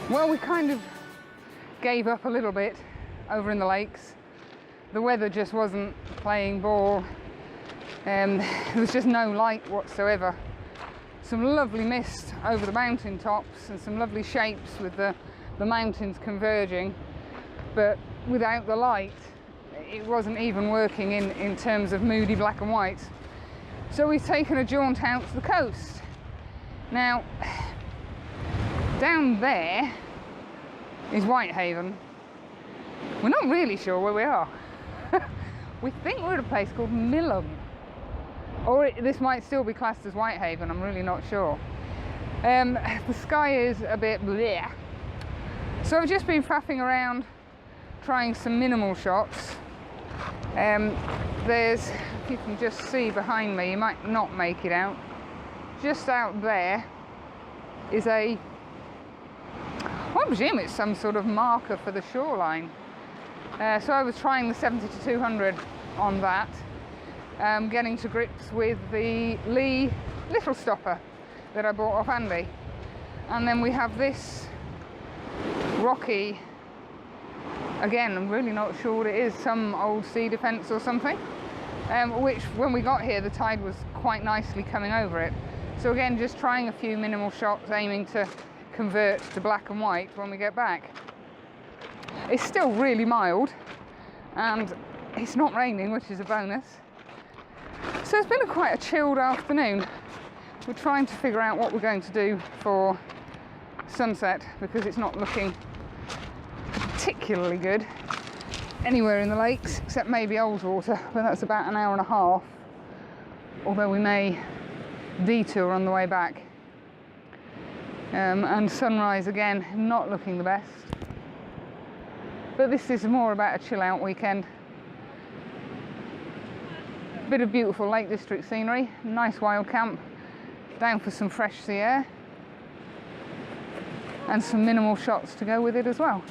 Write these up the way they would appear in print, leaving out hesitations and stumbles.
Well, we kind of gave up a little bit over in the lakes. The weather just wasn't playing ball. There was just no light whatsoever. Some lovely mist over the mountain tops and some lovely shapes with the mountains converging, but without the light it wasn't even working in terms of moody black and white. So we've taken a jaunt out to the coast. Now down there is Whitehaven. We're not really sure where we are. We think we're at a place called Millom, or this might still be classed as Whitehaven, I'm really not sure. The sky is a bit bleh. So I've just been faffing around trying some minimal shots. There's, if you can just see behind me, you might not make it out, just out there is I presume it's some sort of marker for the shoreline. So I was trying the 70-200 on that, getting to grips with the Lee little stopper that I bought off Andy. And then we have this rocky, again, I'm really not sure what it is, some old sea defence or something, which when we got here the tide was quite nicely coming over it. So again, just trying a few minimal shots, aiming to convert to black and white when we get back. It's still really mild and it's not raining, which is a bonus. So it's been quite a chilled afternoon. We're trying to figure out what we're going to do for sunset because it's not looking particularly good anywhere in the lakes except maybe Oldswater, but that's about an hour and a half, although we may detour on the way back. And sunrise again, not looking the best, but this is more about a chill out weekend. Bit of beautiful Lake District scenery, nice wild camp, down for some fresh sea air and some minimal shots to go with it as well.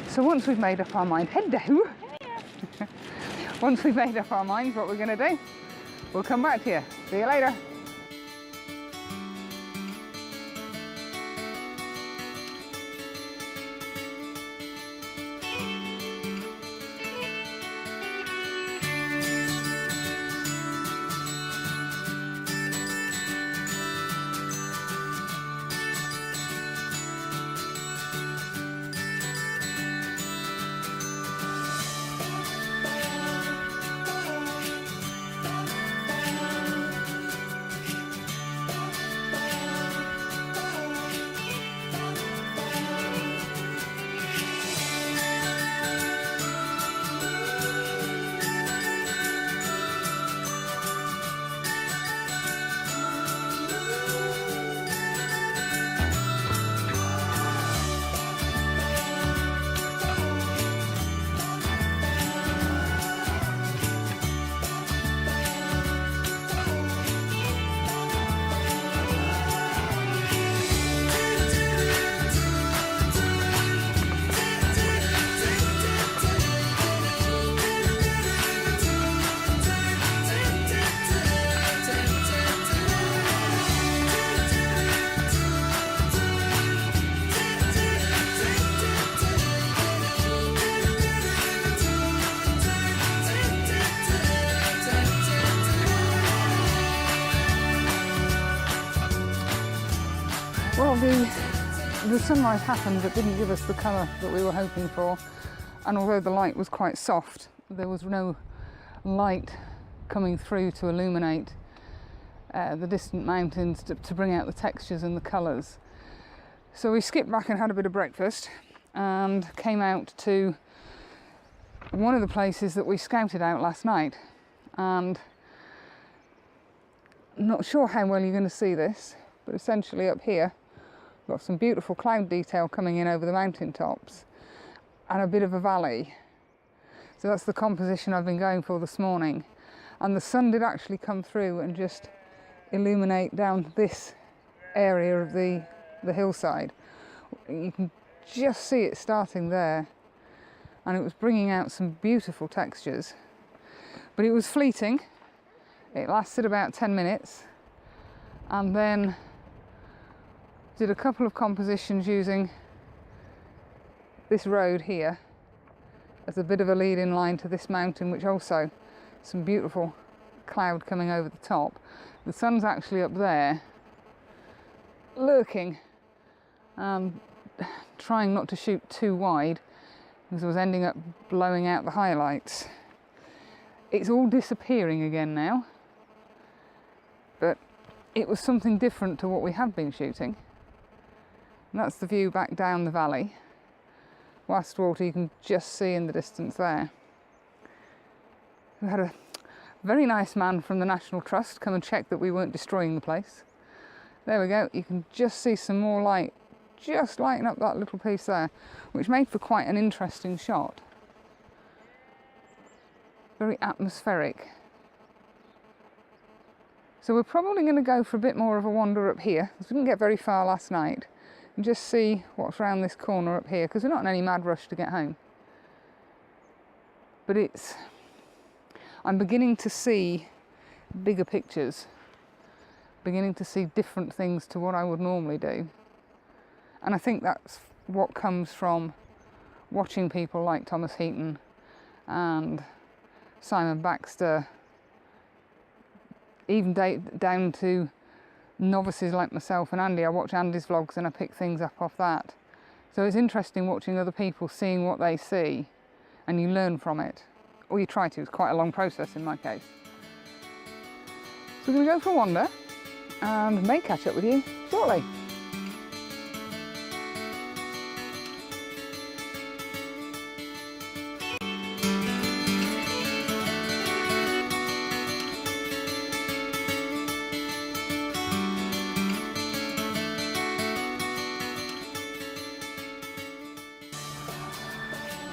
So once we've made up our mind, hello, once we've made up our minds what we're going to do, we'll come back to you. See you later. Well, the sunrise happened but didn't give us the colour that we were hoping for, and although the light was quite soft, there was no light coming through to illuminate the distant mountains to bring out the textures and the colours. So we skipped back and had a bit of breakfast and came out to one of the places that we scouted out last night, and I'm not sure how well you're going to see this, but essentially up here we've got some beautiful cloud detail coming in over the mountain tops and a bit of a valley. So that's the composition I've been going for this morning, and the sun did actually come through and just illuminate down this area of the hillside. You can just see it starting there, and it was bringing out some beautiful textures, but it was fleeting. It lasted about 10 minutes and then did a couple of compositions using this road here as a bit of a lead-in line to this mountain, which also some beautiful cloud coming over the top. The sun's actually up there lurking, trying not to shoot too wide because I was ending up blowing out the highlights. It's all disappearing again now, but it was something different to what we have been shooting. And that's the view back down the valley. Wastwater you can just see in the distance there. We had a very nice man from the National Trust come and check that we weren't destroying the place. There we go, you can just see some more light just lighting up that little piece there, which made for quite an interesting shot. Very atmospheric. So we're probably going to go for a bit more of a wander up here, because we didn't get very far last night, and just see what's around this corner up here, because we're not in any mad rush to get home. But I'm beginning to see bigger pictures, beginning to see different things to what I would normally do. And I think that's what comes from watching people like Thomas Heaton and Simon Baxter, even down to novices like myself and Andy. I watch Andy's vlogs and I pick things up off that. So it's interesting watching other people, seeing what they see, and you learn from it. Or you try to. It's quite a long process in my case. So we're going to go for a wander and may catch up with you shortly.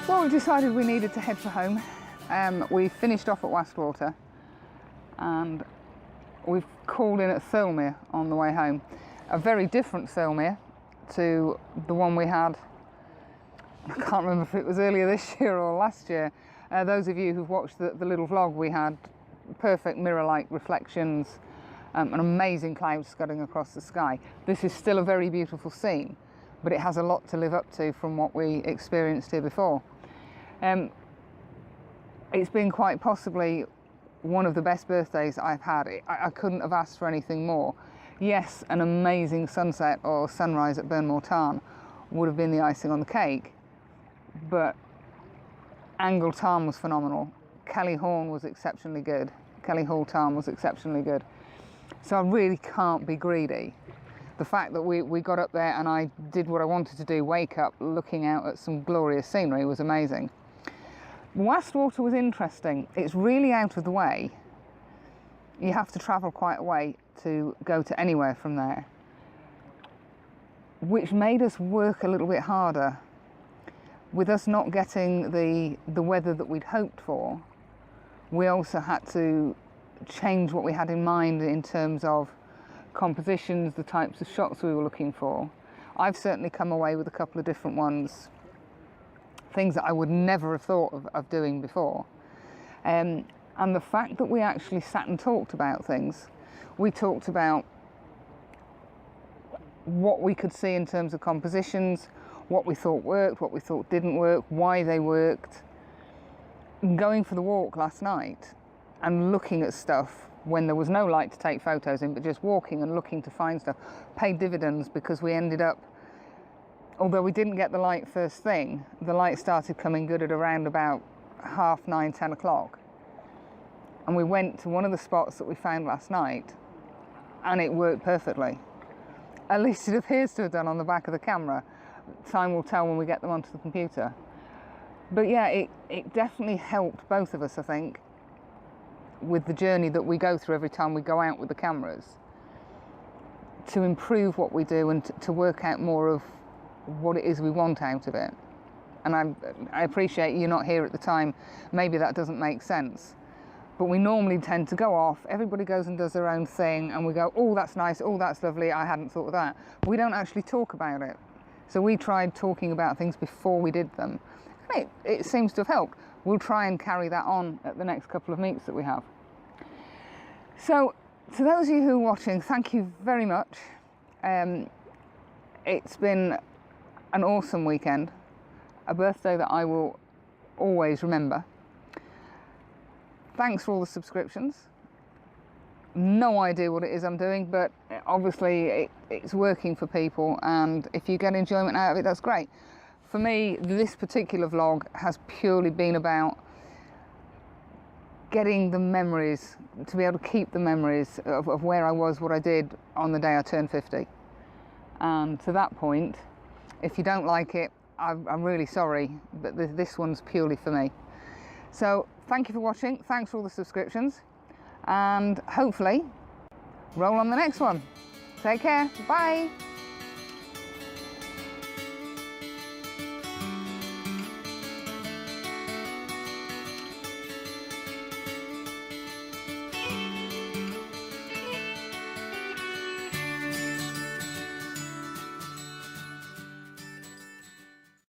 Well, we decided we needed to head for home. We finished off at Wastwater and we've called in at Thirlmere on the way home. A very different Thirlmere to the one we had, I can't remember if it was earlier this year or last year. Those of you who've watched the little vlog, we had perfect mirror-like reflections, an amazing cloud scudding across the sky. This is still a very beautiful scene, but it has a lot to live up to from what we experienced here before. It's been quite possibly one of the best birthdays I've had. I couldn't have asked for anything more. Yes, an amazing sunset or sunrise at Burnmore Tarn would have been the icing on the cake, but Angle Tarn was phenomenal. Kelly Horn was exceptionally good. Kelly Hall Tarn was exceptionally good. So I really can't be greedy. The fact that we got up there and I did what I wanted to do, wake up looking out at some glorious scenery, was amazing. Wastwater was interesting. It's really out of the way. You have to travel quite a way to go to anywhere from there, which made us work a little bit harder. With us not getting the weather that we'd hoped for, we also had to change what we had in mind in terms of compositions, the types of shots we were looking for. I've certainly come away with a couple of different ones, things that I would never have thought of doing before. And the fact that we actually sat and talked about things, we talked about what we could see in terms of compositions, what we thought worked, what we thought didn't work, why they worked. Going for the walk last night and looking at stuff when there was no light to take photos in, but just walking and looking to find stuff, paid dividends, because we ended up, although we didn't get the light first thing, the light started coming good at around about 9:30, 10 o'clock. And we went to one of the spots that we found last night and it worked perfectly. At least it appears to have done on the back of the camera. Time will tell when we get them onto the computer. But yeah, it definitely helped both of us, I think, with the journey that we go through every time we go out with the cameras, to improve what we do and to work out more of what it is we want out of it. And I appreciate you're not here at the time, maybe that doesn't make sense, but we normally tend to go off, everybody goes and does their own thing, and we go, oh, that's nice, oh, that's lovely, I hadn't thought of that. But we don't actually talk about it. So we tried talking about things before we did them. And it seems to have helped. We'll try and carry that on at the next couple of meets that we have. So to those of you who are watching, thank you very much. it's been an awesome weekend, a birthday that I will always remember. Thanks for all the subscriptions. No idea what it is I'm doing, but obviously it's working for people, and if you get enjoyment out of it, that's great. For me, this particular vlog has purely been about getting the memories, to be able to keep the memories of where I was, what I did on the day I turned 50. And to that point, if you don't like it, I'm really sorry, but this one's purely for me. So thank you for watching, thanks for all the subscriptions, and hopefully roll on the next one. Take care, bye.